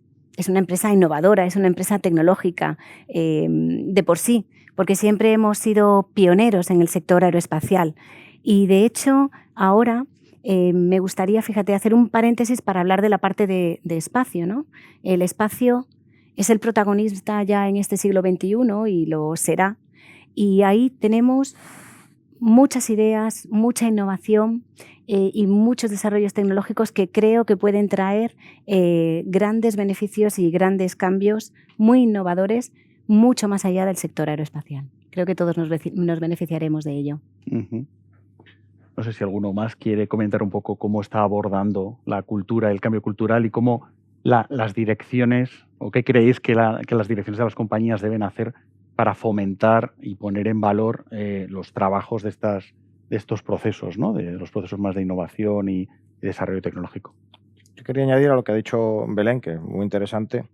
una empresa innovadora, es una empresa tecnológica de por sí, porque siempre hemos sido pioneros en el sector aeroespacial. Y de hecho, ahora me gustaría, fíjate, hacer un paréntesis para hablar de la parte de espacio, ¿no? El espacio es el protagonista ya en este siglo XXI y lo será. Y ahí tenemos muchas ideas, mucha innovación y muchos desarrollos tecnológicos que creo que pueden traer grandes beneficios y grandes cambios muy innovadores, mucho más allá del sector aeroespacial. Creo que todos nos beneficiaremos de ello. No sé si alguno más quiere comentar un poco cómo está abordando la cultura, el cambio cultural y cómo las direcciones, o qué creéis que las direcciones de las compañías deben hacer para fomentar y poner en valor los trabajos de estos procesos, ¿no?, de los procesos más de innovación y desarrollo tecnológico. Yo quería añadir a lo que ha dicho Belén, que es muy interesante,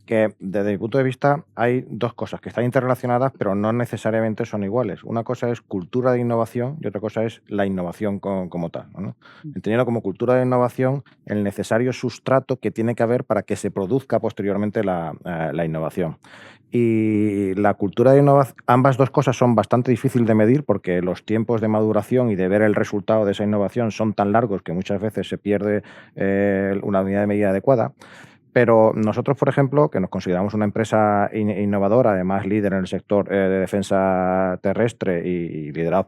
que desde mi punto de vista hay 2 cosas que están interrelacionadas, pero no necesariamente son iguales. Una cosa es cultura de innovación y otra cosa es la innovación como tal, ¿no? Entendiendo como cultura de innovación el necesario sustrato que tiene que haber para que se produzca posteriormente la innovación. Y la cultura de innovación, ambas 2 cosas son bastante difíciles de medir porque los tiempos de maduración y de ver el resultado de esa innovación son tan largos que muchas veces se pierde una unidad de medida adecuada. Pero nosotros, por ejemplo, que nos consideramos una empresa innovadora, además líder en el sector de defensa terrestre y liderados,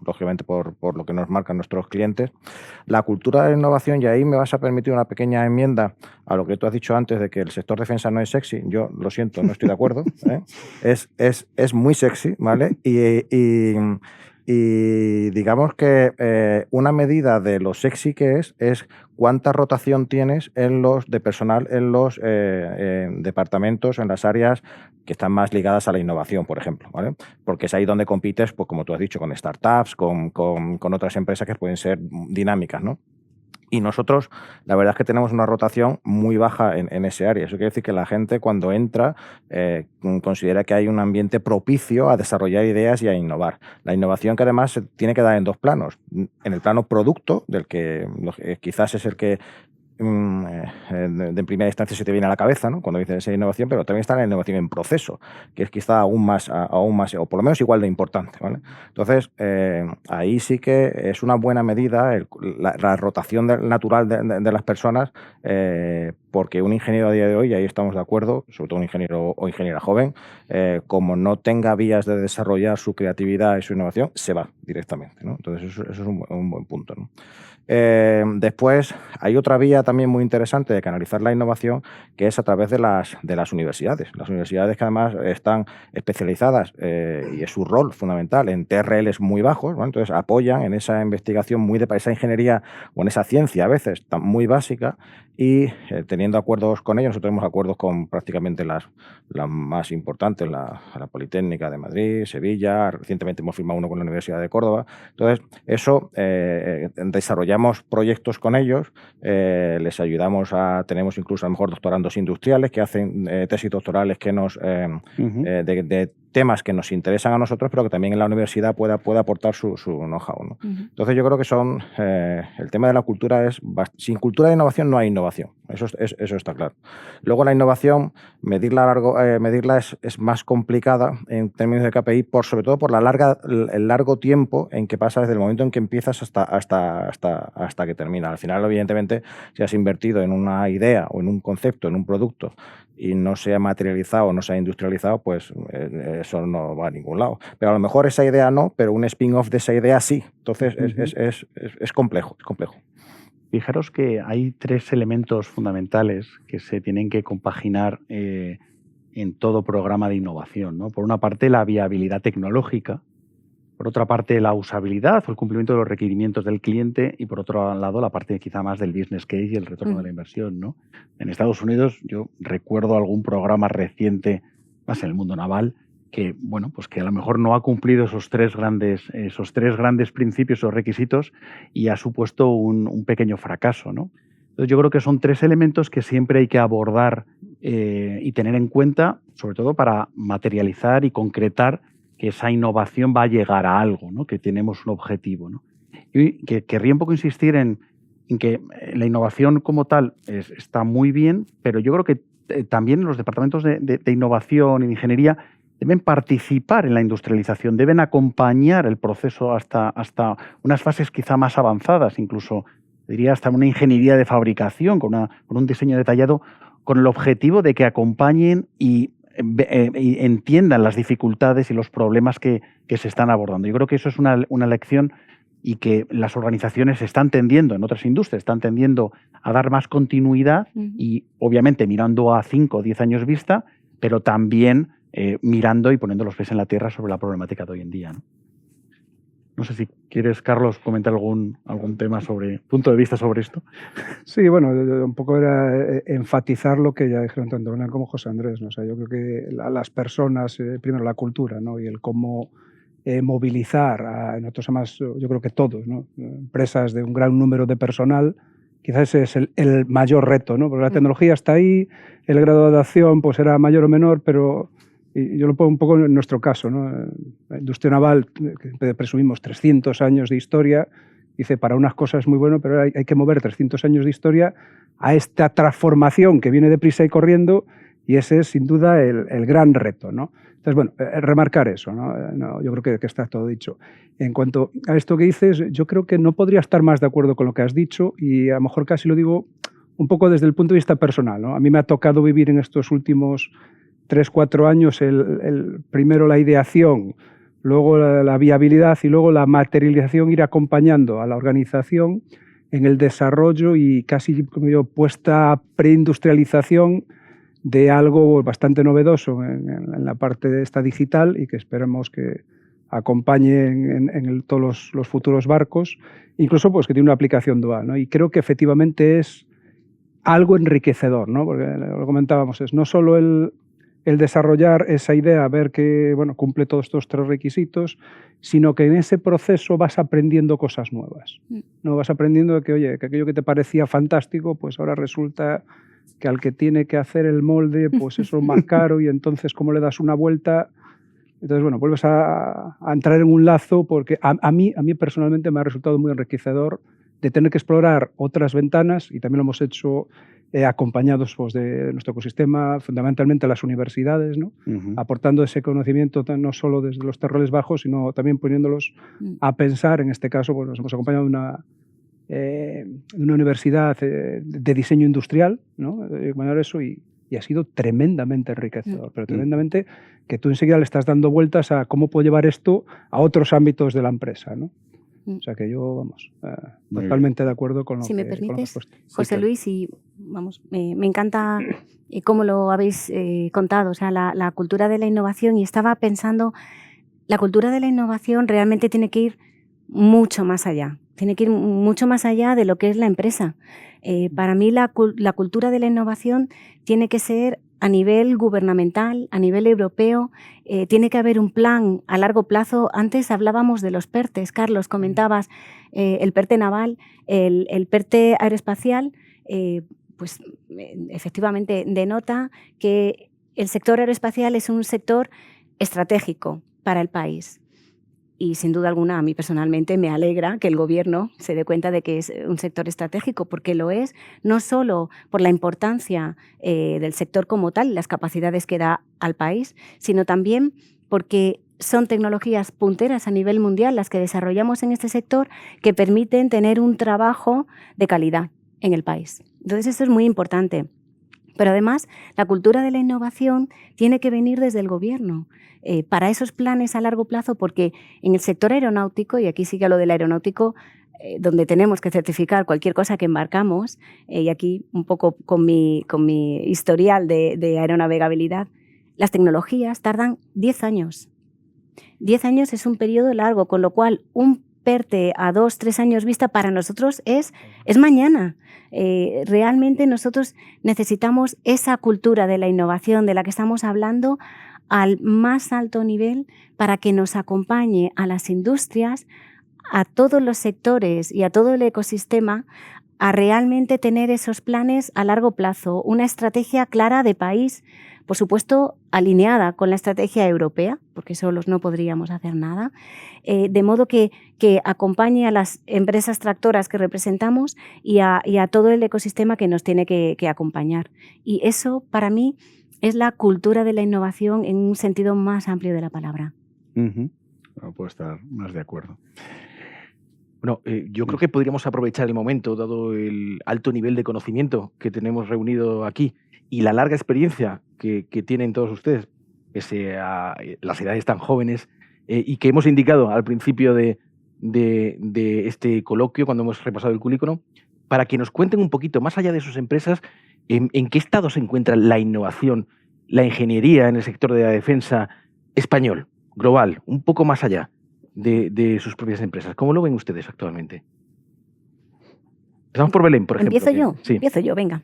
lógicamente, por lo que nos marcan nuestros clientes, la cultura de innovación, y ahí me vas a permitir una pequeña enmienda a lo que tú has dicho antes de que el sector defensa no es sexy. Yo lo siento, no estoy de acuerdo. Es muy sexy, ¿vale? Y digamos que una medida de lo sexy que es cuánta rotación tienes de personal en los departamentos, en las áreas que están más ligadas a la innovación, por ejemplo, ¿vale? Porque es ahí donde compites, pues como tú has dicho, con startups, con otras empresas que pueden ser dinámicas, ¿no? Y nosotros, la verdad es que tenemos una rotación muy baja en ese área. Eso quiere decir que la gente, cuando entra, considera que hay un ambiente propicio a desarrollar ideas y a innovar. La innovación, que además se tiene que dar en 2 planos. En el plano producto, del que quizás es el que de primera instancia se te viene a la cabeza, ¿no? Cuando dices innovación, pero también está la innovación en proceso, que es quizá aún más, o por lo menos igual de importante, ¿vale? Entonces, ahí sí que es una buena medida la rotación natural de las personas, porque un ingeniero a día de hoy, y ahí estamos de acuerdo, sobre todo un ingeniero o ingeniera joven, como no tenga vías de desarrollar su creatividad y su innovación, se va directamente, ¿no? Entonces, eso es un buen punto, ¿no? Después, hay otra vía también muy interesante de canalizar la innovación, que es a través de las universidades. Las universidades que además están especializadas, y es su rol fundamental, en TRLs muy bajos, ¿no? Entonces apoyan en esa investigación esa ingeniería o en esa ciencia a veces muy básica, y teniendo acuerdos con ellos, nosotros tenemos acuerdos con prácticamente las más importantes, la Politécnica de Madrid, Sevilla, recientemente hemos firmado uno con la Universidad de Córdoba. Entonces, eso desarrollamos proyectos con ellos, les ayudamos tenemos incluso a lo mejor doctorandos industriales que hacen tesis doctorales que de temas que nos interesan a nosotros, pero que también en la universidad puede aportar su know-how, ¿no? Entonces yo creo que el tema de la cultura sin cultura de innovación no hay innovación, eso está claro. Luego la innovación, medirla es más complicada en términos de KPI, sobre todo por el largo tiempo en que pasa desde el momento en que empiezas hasta que termina. Al final, evidentemente, si has invertido en una idea o en un concepto, en un producto, y no se ha materializado, no se ha industrializado, pues eso no va a ningún lado. Pero a lo mejor esa idea no, pero un spin-off de esa idea sí. Entonces es complejo, es complejo. Fijaros que hay 3 elementos fundamentales que se tienen que compaginar en todo programa de innovación, ¿no? Por una parte, la viabilidad tecnológica, por otra parte, la usabilidad o el cumplimiento de los requerimientos del cliente, y por otro lado, la parte quizá más del business case y el retorno de la inversión, ¿no? En Estados Unidos, yo recuerdo algún programa reciente, más en el mundo naval, que, bueno, pues que a lo mejor no ha cumplido esos tres grandes principios o requisitos, y ha supuesto un pequeño fracaso, ¿no? Entonces, yo creo que son 3 elementos que siempre hay que abordar y tener en cuenta, sobre todo para materializar y concretar que esa innovación va a llegar a algo, ¿no? Que tenemos un objetivo, ¿no? Y que querría un poco insistir en que la innovación como tal está muy bien, pero yo creo que también los departamentos de innovación y de ingeniería deben participar en la industrialización, deben acompañar el proceso hasta unas fases quizá más avanzadas, incluso diría hasta una ingeniería de fabricación con un diseño detallado, con el objetivo de que acompañen y entiendan las dificultades y los problemas que se están abordando. Yo creo que eso es una lección, y que las organizaciones están tendiendo, en otras industrias, están tendiendo a dar más continuidad, y obviamente mirando a 5 o 10 años vista, pero también mirando y poniendo los pies en la tierra sobre la problemática de hoy en día, ¿no? No sé si quieres, Carlos, comentar algún tema punto de vista sobre esto. Sí, bueno, un poco era enfatizar lo que ya dijeron tanto Belén como José Andrés, ¿no? O sea, yo creo que las personas, primero la cultura, ¿no? Y el cómo movilizar en otros temas, yo creo que todos, ¿no? Empresas de un gran número de personal, quizás ese es el mayor reto, ¿no? Porque la tecnología está ahí, el grado de adaptación pues era mayor o menor, pero yo lo pongo un poco en nuestro caso, ¿no? La industria naval, que presumimos 300 años de historia, dice, para unas cosas es muy bueno, pero hay que mover 300 años de historia a esta transformación que viene deprisa y corriendo, y ese es sin duda el gran reto, ¿no? Entonces, bueno, remarcar eso, ¿no? Yo creo que está todo dicho. En cuanto a esto que dices, yo creo que no podría estar más de acuerdo con lo que has dicho, y a lo mejor casi lo digo un poco desde el punto de vista personal, ¿no? A mí me ha tocado vivir en estos últimos 3-4 años primero la ideación, luego la viabilidad y luego la materialización, ir acompañando a la organización en el desarrollo y casi como yo, puesta a preindustrialización de algo bastante novedoso en la parte de esta digital, y que esperemos que acompañe en todos los futuros barcos, incluso pues que tiene una aplicación dual, ¿no? Y creo que efectivamente es algo enriquecedor, ¿no? Porque lo comentábamos, es no solo el desarrollar esa idea, ver que bueno, cumple todos estos 3 requisitos, sino que en ese proceso vas aprendiendo cosas nuevas, ¿no? Vas aprendiendo que, oye, que aquello que te parecía fantástico, pues ahora resulta que al que tiene que hacer el molde, pues eso es más caro, y entonces cómo le das una vuelta. Entonces, bueno, vuelves a entrar en un lazo, porque a mí personalmente me ha resultado muy enriquecedor de tener que explorar otras ventanas, y también lo hemos hecho acompañados pues, de nuestro ecosistema, fundamentalmente las universidades, ¿no? Aportando ese conocimiento no solo desde los terroles bajos, sino también poniéndolos a pensar. En este caso, pues, nos hemos acompañado de una universidad de diseño industrial, ¿no? Eso, y ha sido tremendamente enriquecedor, pero tremendamente, que tú enseguida le estás dando vueltas a cómo puedo llevar esto a otros ámbitos de la empresa, ¿no? O sea que yo, vamos, totalmente de acuerdo con lo si que me permites, con lo que has puesto. José Luis, y vamos, me encanta cómo lo habéis contado, o sea, la cultura de la innovación, y estaba pensando, la cultura de la innovación realmente tiene que ir mucho más allá, tiene que ir mucho más allá de lo que es la empresa. Para mí la cultura de la innovación tiene que ser a nivel gubernamental, a nivel europeo, tiene que haber un plan a largo plazo. Antes hablábamos de los PERTES, Carlos, comentabas el PERTE naval, el PERTE aeroespacial, pues efectivamente denota que el sector aeroespacial es un sector estratégico para el país. Y sin duda alguna, a mí personalmente me alegra que el Gobierno se dé cuenta de que es un sector estratégico, porque lo es no solo por la importancia del sector como tal, las capacidades que da al país, sino también porque son tecnologías punteras a nivel mundial las que desarrollamos en este sector, que permiten tener un trabajo de calidad en el país. Entonces, eso es muy importante. Pero además, la cultura de la innovación tiene que venir desde el Gobierno para esos planes a largo plazo, porque en el sector aeronáutico, y aquí sí que hablo del aeronáutico, donde tenemos que certificar cualquier cosa que embarcamos, y aquí un poco con mi historial de aeronavegabilidad, las tecnologías tardan 10 años. 10 años es un periodo largo, con lo cual un PERTE a 2, 3 años vista para nosotros es mañana. Realmente nosotros necesitamos esa cultura de la innovación de la que estamos hablando al más alto nivel, para que nos acompañe a las industrias, a todos los sectores y a todo el ecosistema, a realmente tener esos planes a largo plazo, una estrategia clara de país, por supuesto alineada con la estrategia europea, porque solos no podríamos hacer nada, de modo que acompañe a las empresas tractoras que representamos y a todo el ecosistema que nos tiene que acompañar. Y eso, para mí, es la cultura de la innovación en un sentido más amplio de la palabra. No puedo estar más de acuerdo. Bueno, yo creo que podríamos aprovechar el momento, dado el alto nivel de conocimiento que tenemos reunido aquí y la larga experiencia que tienen todos ustedes, pese a las edades tan jóvenes, y que hemos indicado al principio de este coloquio, cuando hemos repasado el currículum, para que nos cuenten un poquito, más allá de sus empresas, en qué estado se encuentra la innovación, la ingeniería en el sector de la defensa español, global, un poco más allá de sus propias empresas. ¿Cómo lo ven ustedes actualmente? Empezamos por Belén, por ejemplo. Empiezo yo, venga.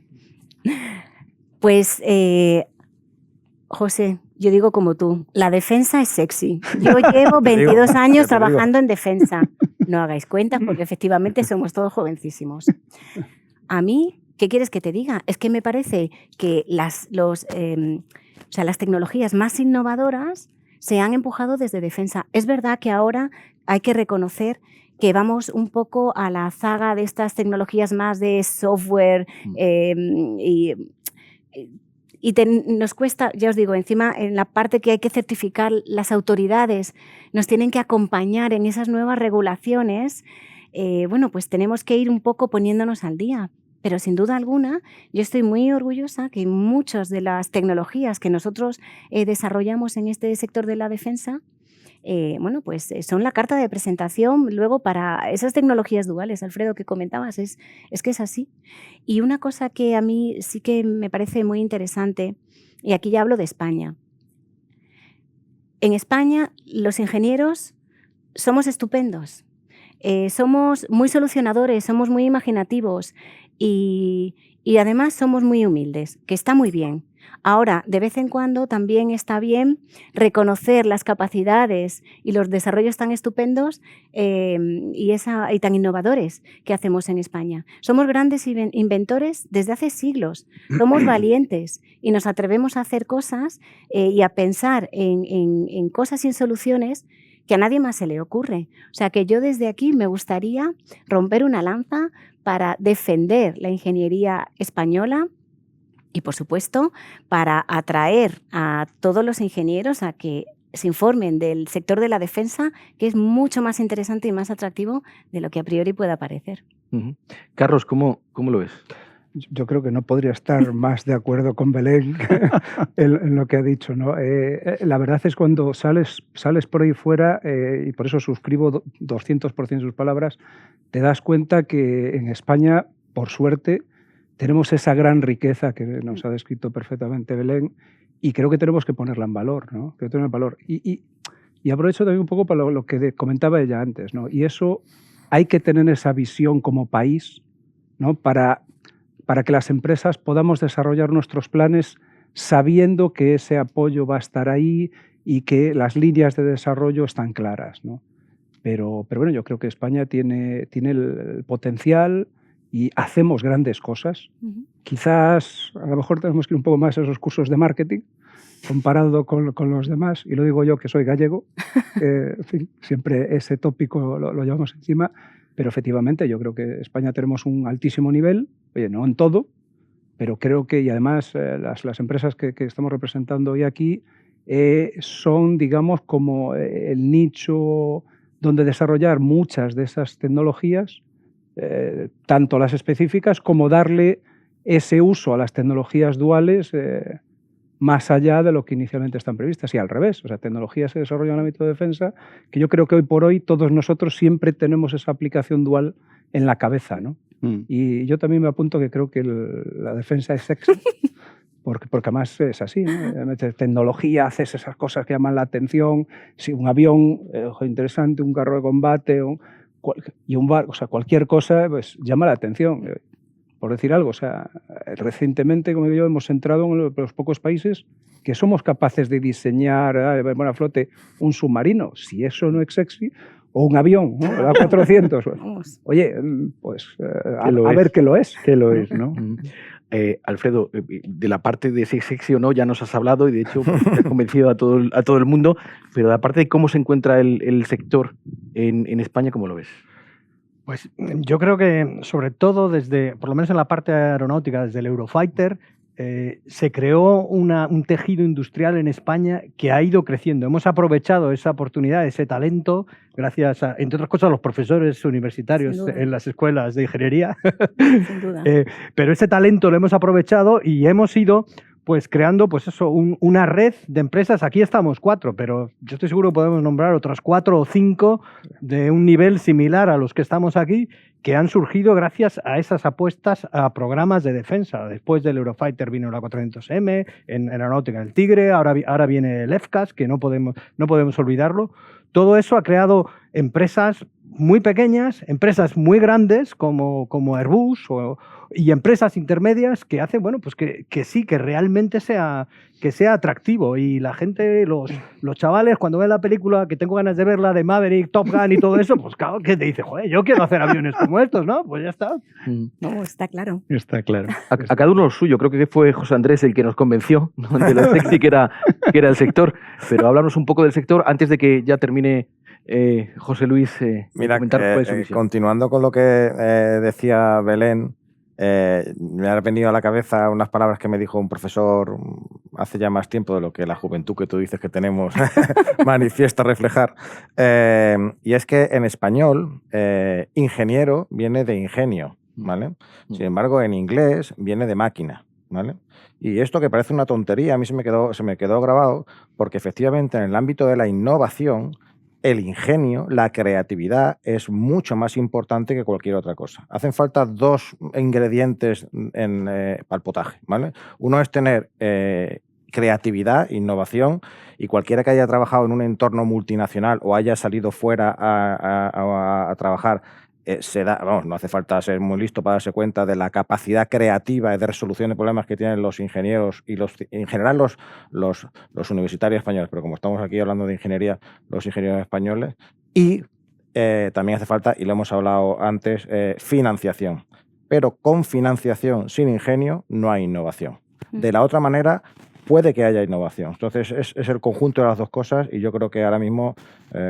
Pues, José, yo digo como tú, la defensa es sexy. Yo llevo 22 años trabajando en defensa. No hagáis cuentas, porque efectivamente somos todos jovencísimos. A mí, ¿qué quieres que te diga? Es que me parece que las tecnologías más innovadoras se han empujado desde defensa. Es verdad que ahora hay que reconocer que vamos un poco a la zaga de estas tecnologías más de software nos cuesta, ya os digo, encima en la parte que hay que certificar, las autoridades nos tienen que acompañar en esas nuevas regulaciones. Bueno, pues tenemos que ir un poco poniéndonos al día. Pero sin duda alguna, yo estoy muy orgullosa que muchas de las tecnologías que nosotros desarrollamos en este sector de la defensa, bueno, pues son la carta de presentación luego para esas tecnologías duales, Alfredo, que comentabas, es que es así. Y una cosa que a mí sí que me parece muy interesante, y aquí ya hablo de España. En España los ingenieros somos estupendos, somos muy solucionadores, somos muy imaginativos y además somos muy humildes, que está muy bien. Ahora, de vez en cuando también está bien reconocer las capacidades y los desarrollos tan estupendos y tan innovadores que hacemos en España. Somos grandes inventores desde hace siglos, somos valientes y nos atrevemos a hacer cosas y a pensar en cosas y en soluciones que a nadie más se le ocurre. O sea que yo desde aquí me gustaría romper una lanza para defender la ingeniería española y, por supuesto, para atraer a todos los ingenieros a que se informen del sector de la defensa, que es mucho más interesante y más atractivo de lo que a priori pueda parecer. Carlos, ¿cómo lo ves? Yo creo que no podría estar más de acuerdo con Belén en lo que ha dicho, ¿no? La verdad es cuando sales por ahí fuera, y por eso suscribo 200% sus palabras, te das cuenta que en España, por suerte, tenemos esa gran riqueza que nos ha descrito perfectamente Belén, y creo que tenemos que ponerla en valor, ¿no? Que tener valor. Y aprovecho también un poco para lo que comentaba ella antes, ¿no? Y eso hay que tener esa visión como país, ¿no? Para que las empresas podamos desarrollar nuestros planes sabiendo que ese apoyo va a estar ahí y que las líneas de desarrollo están claras, ¿no? Pero bueno, yo creo que España tiene el potencial y hacemos grandes cosas. Quizás a lo mejor tenemos que ir un poco más a esos cursos de marketing comparado con los demás, y lo digo yo que soy gallego, en fin, siempre ese tópico lo llevamos encima, pero efectivamente yo creo que en España tenemos un altísimo nivel, oye, no en todo, pero creo que, y además las empresas que estamos representando hoy aquí son, digamos, como el nicho donde desarrollar muchas de esas tecnologías, tanto las específicas como darle ese uso a las tecnologías duales más allá de lo que inicialmente están previstas, y al revés, o sea, tecnologías se desarrollan en el ámbito de defensa, que yo creo que hoy por hoy todos nosotros siempre tenemos esa aplicación dual en la cabeza, ¿no? Y yo también me apunto que creo que la defensa es sexy, porque además es así, ¿no? Metes tecnología, haces esas cosas que llaman la atención, si un avión interesante, un carro de combate y un barco, o sea, cualquier cosa pues llama la atención. Por decir algo, o sea, recientemente, como digo yo, hemos entrado en los pocos países que somos capaces de diseñar a flote un submarino. Si eso no es sexy, o un avión, ¿no? El A400. Oye, pues a ver qué lo es. ¿Qué lo es, no? Alfredo, de la parte de si es sexy o no ya nos has hablado y de hecho has convencido a todo el mundo, pero de la parte de cómo se encuentra el sector en España, ¿cómo lo ves? Pues yo creo que sobre todo por lo menos en la parte aeronáutica, desde el Eurofighter, se creó un tejido industrial en España que ha ido creciendo. Hemos aprovechado esa oportunidad, ese talento, gracias a, entre otras cosas, a los profesores universitarios en las escuelas de ingeniería. Sin duda. Pero ese talento lo hemos aprovechado y hemos ido pues creando pues eso, una red de empresas. Aquí estamos 4, pero yo estoy seguro que podemos nombrar otras 4 o 5 de un nivel similar a los que estamos aquí, que han surgido gracias a esas apuestas a programas de defensa. Después del Eurofighter vino la 400M, en aeronáutica el Tigre, ahora viene el FCAS, que no podemos olvidarlo. Todo eso ha creado empresas muy pequeñas, empresas muy grandes como Airbus y empresas intermedias que hacen, bueno, pues que sí, que realmente sea atractivo. Y la gente, los chavales, cuando ven la película, que tengo ganas de verla, de Maverick, Top Gun y todo eso, pues claro, que te dice, joder, yo quiero hacer aviones como estos, ¿no? Pues ya está. No, está claro. Está claro. A cada uno lo suyo. Creo que fue José Andrés el que nos convenció, ¿no?, de lo sexy que era el sector. Pero háblanos un poco del sector antes de que ya termine José Luis. Mira, comentar su visión. continuando con lo que decía Belén, me han venido a la cabeza unas palabras que me dijo un profesor hace ya más tiempo de lo que la juventud que tú dices que tenemos manifiesta reflejar. Y es que en español, ingeniero viene de ingenio, ¿vale? Sin embargo, en inglés viene de máquina, ¿vale? Y esto, que parece una tontería, a mí se me quedó grabado, porque efectivamente en el ámbito de la innovación, el ingenio, la creatividad, es mucho más importante que cualquier otra cosa. Hacen falta 2 ingredientes para el potaje, ¿vale? Uno es tener creatividad, innovación, y cualquiera que haya trabajado en un entorno multinacional o haya salido fuera a trabajar, no hace falta ser muy listo para darse cuenta de la capacidad creativa de resolución de problemas que tienen los ingenieros y en general los universitarios españoles, pero como estamos aquí hablando de ingeniería, los ingenieros españoles. Y también hace falta, y lo hemos hablado antes, financiación. Pero con financiación sin ingenio no hay innovación. De la otra manera, puede que haya innovación. Entonces, es el conjunto de las dos cosas y yo creo que ahora mismo,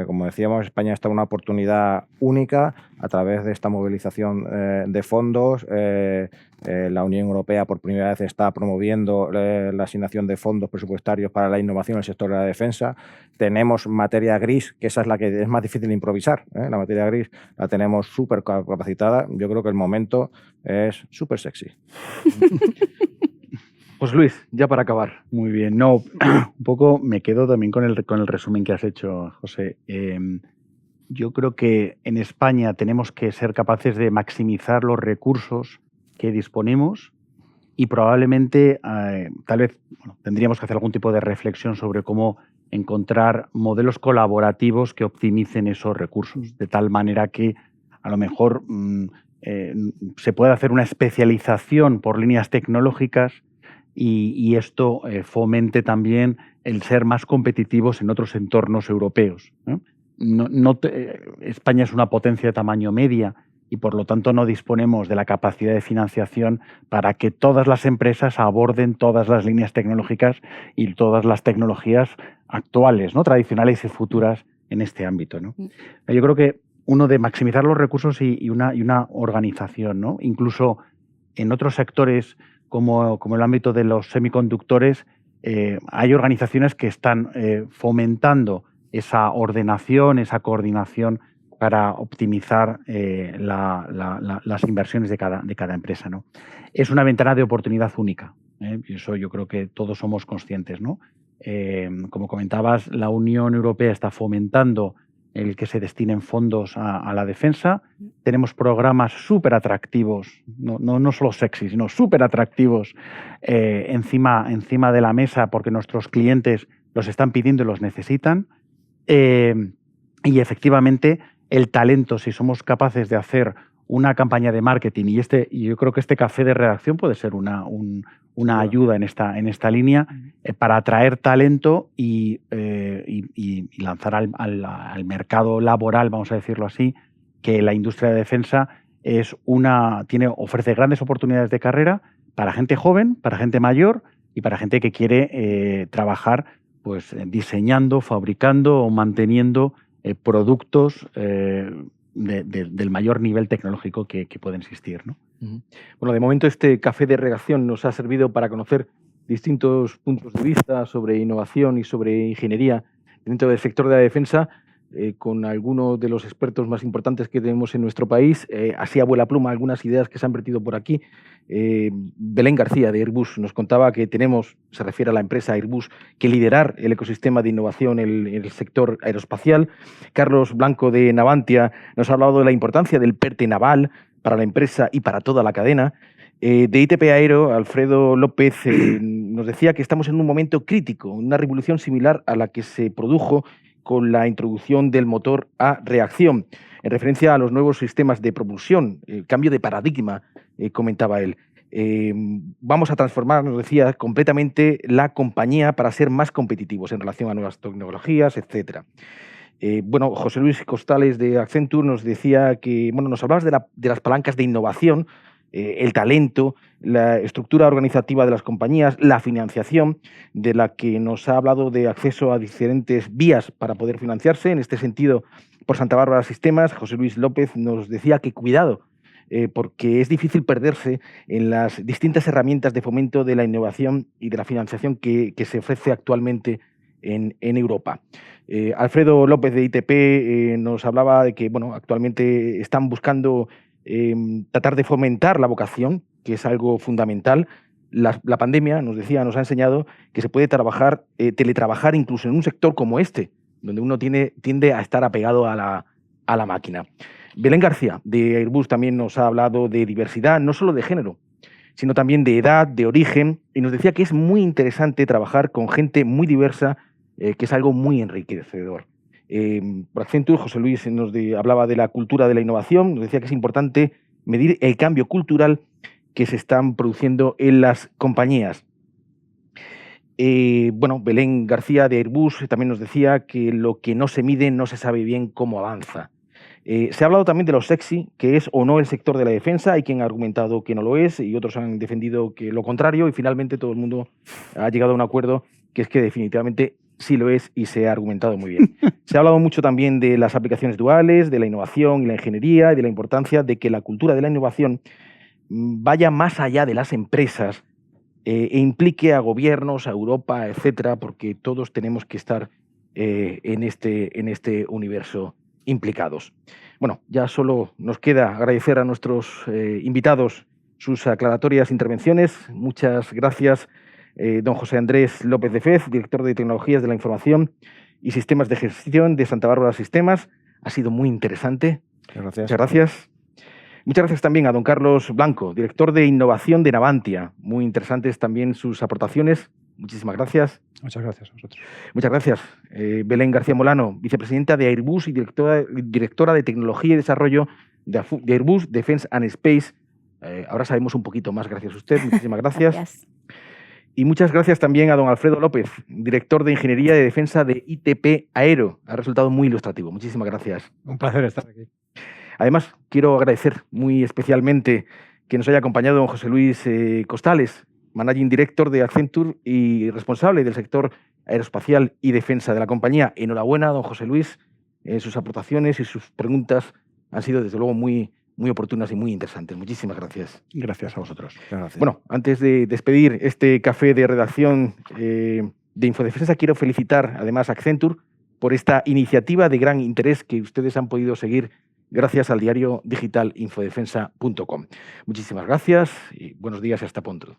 como decíamos, España está en una oportunidad única a través de esta movilización de fondos. La Unión Europea por primera vez está promoviendo la asignación de fondos presupuestarios para la innovación en el sector de la defensa. Tenemos materia gris, que esa es la que es más difícil de improvisar. La materia gris la tenemos súper capacitada. Yo creo que el momento es súper sexy. José Luis, ya para acabar. Muy bien. No, un poco me quedo también con el resumen que has hecho, José. Yo creo que en España tenemos que ser capaces de maximizar los recursos que disponemos y probablemente, tal vez, tendríamos que hacer algún tipo de reflexión sobre cómo encontrar modelos colaborativos que optimicen esos recursos, de tal manera que a lo mejor se pueda hacer una especialización por líneas tecnológicas y esto fomente también el ser más competitivos en otros entornos europeos, ¿no? España es una potencia de tamaño media y por lo tanto no disponemos de la capacidad de financiación para que todas las empresas aborden todas las líneas tecnológicas y todas las tecnologías actuales, ¿no? Tradicionales y futuras en este ámbito, ¿no? Yo creo que uno de maximizar los recursos y una organización, ¿no? Incluso en otros sectores como el ámbito de los semiconductores, hay organizaciones que están fomentando esa ordenación, esa coordinación para optimizar las inversiones de cada empresa, ¿no? Es una ventana de oportunidad única, y eso yo creo que todos somos conscientes, ¿no? Como comentabas, la Unión Europea está fomentando el que se destinen fondos a la defensa. Tenemos programas súper atractivos, no solo sexy, sino súper atractivos encima de la mesa porque nuestros clientes los están pidiendo y los necesitan. Y efectivamente el talento, si somos capaces de hacer una campaña de marketing y yo creo que este café de redacción puede ser una ayuda en esta línea para atraer talento y lanzar al mercado laboral, vamos a decirlo así, que la industria de defensa ofrece grandes oportunidades de carrera para gente joven, para gente mayor y para gente que quiere trabajar pues diseñando, fabricando o manteniendo productos del mayor nivel tecnológico que puede existir, ¿no? Bueno, de momento este café de redacción nos ha servido para conocer distintos puntos de vista sobre innovación y sobre ingeniería dentro del sector de la defensa, con algunos de los expertos más importantes que tenemos en nuestro país. Así a vuela pluma algunas ideas que se han vertido por aquí. Belén García de Airbus nos contaba que se refiere a la empresa Airbus, que liderar el ecosistema de innovación en el sector aeroespacial. Carlos Blanco de Navantia nos ha hablado de la importancia del PERTE naval para la empresa y para toda la cadena. De ITP Aero, Alfredo López nos decía que estamos en un momento crítico, una revolución similar a la que se produjo con la introducción del motor a reacción, en referencia a los nuevos sistemas de propulsión, el cambio de paradigma, comentaba él. Vamos a transformar, nos decía, completamente la compañía para ser más competitivos en relación a nuevas tecnologías, etc. Bueno, José Luis Costales de Accenture nos decía que, bueno, nos hablabas de las palancas de innovación, el talento, la estructura organizativa de las compañías, la financiación, de la que nos ha hablado de acceso a diferentes vías para poder financiarse. En este sentido, por Santa Bárbara Sistemas, José Luis López nos decía que cuidado, porque es difícil perderse en las distintas herramientas de fomento de la innovación y de la financiación que se ofrece actualmente en Europa. Alfredo López de ITP nos hablaba de que, bueno, actualmente están buscando tratar de fomentar la vocación, que es algo fundamental. La pandemia, nos decía, nos ha enseñado que se puede teletrabajar incluso en un sector como este, donde uno tiende a estar apegado a la máquina. Belén García, de Airbus, también nos ha hablado de diversidad, no solo de género, sino también de edad, de origen, y nos decía que es muy interesante trabajar con gente muy diversa, que es algo muy enriquecedor. Por Accenture, José Luis nos hablaba de la cultura de la innovación, nos decía que es importante medir el cambio cultural que se están produciendo en las compañías. Bueno, Belén García de Airbus también nos decía que lo que no se mide no se sabe bien cómo avanza. Se ha hablado también de lo sexy, que es o no el sector de la defensa. Hay quien ha argumentado que no lo es y otros han defendido que lo contrario, y finalmente todo el mundo ha llegado a un acuerdo que es que definitivamente sí lo es, y se ha argumentado muy bien. Se ha hablado mucho también de las aplicaciones duales, de la innovación y la ingeniería, y de la importancia de que la cultura de la innovación vaya más allá de las empresas e implique a gobiernos, a Europa, etcétera, porque todos tenemos que estar en este universo implicados. Bueno, ya solo nos queda agradecer a nuestros invitados sus aclaratorias intervenciones. Muchas gracias, don José Andrés López de Fez, director de Tecnologías de la Información y Sistemas de Gestión de Santa Bárbara Sistemas. Ha sido muy interesante. Gracias. Muchas gracias. Muchas gracias también a don Carlos Blanco, director de Innovación de Navantia. Muy interesantes también sus aportaciones. Muchísimas gracias. Muchas gracias a vosotros. Muchas gracias. Belén García Molano, vicepresidenta de Airbus y directora de Tecnología y Desarrollo de Airbus Defence and Space. Ahora sabemos un poquito más, gracias a usted. Muchísimas gracias. Gracias. Y muchas gracias también a don Alfredo López, director de Ingeniería de Defensa de ITP Aero. Ha resultado muy ilustrativo. Muchísimas gracias. Un placer estar aquí. Además, quiero agradecer muy especialmente que nos haya acompañado don José Luis Costales, Managing Director de Accenture y responsable del sector aeroespacial y defensa de la compañía. Enhorabuena, don José Luis. Sus aportaciones y sus preguntas han sido, desde luego, muy oportunas y muy interesantes. Muchísimas gracias. Gracias a vosotros. Gracias. Bueno, antes de despedir este café de redacción de Infodefensa, quiero felicitar además a Accenture por esta iniciativa de gran interés que ustedes han podido seguir gracias al diario digital infodefensa.com. Muchísimas gracias y buenos días y hasta pronto.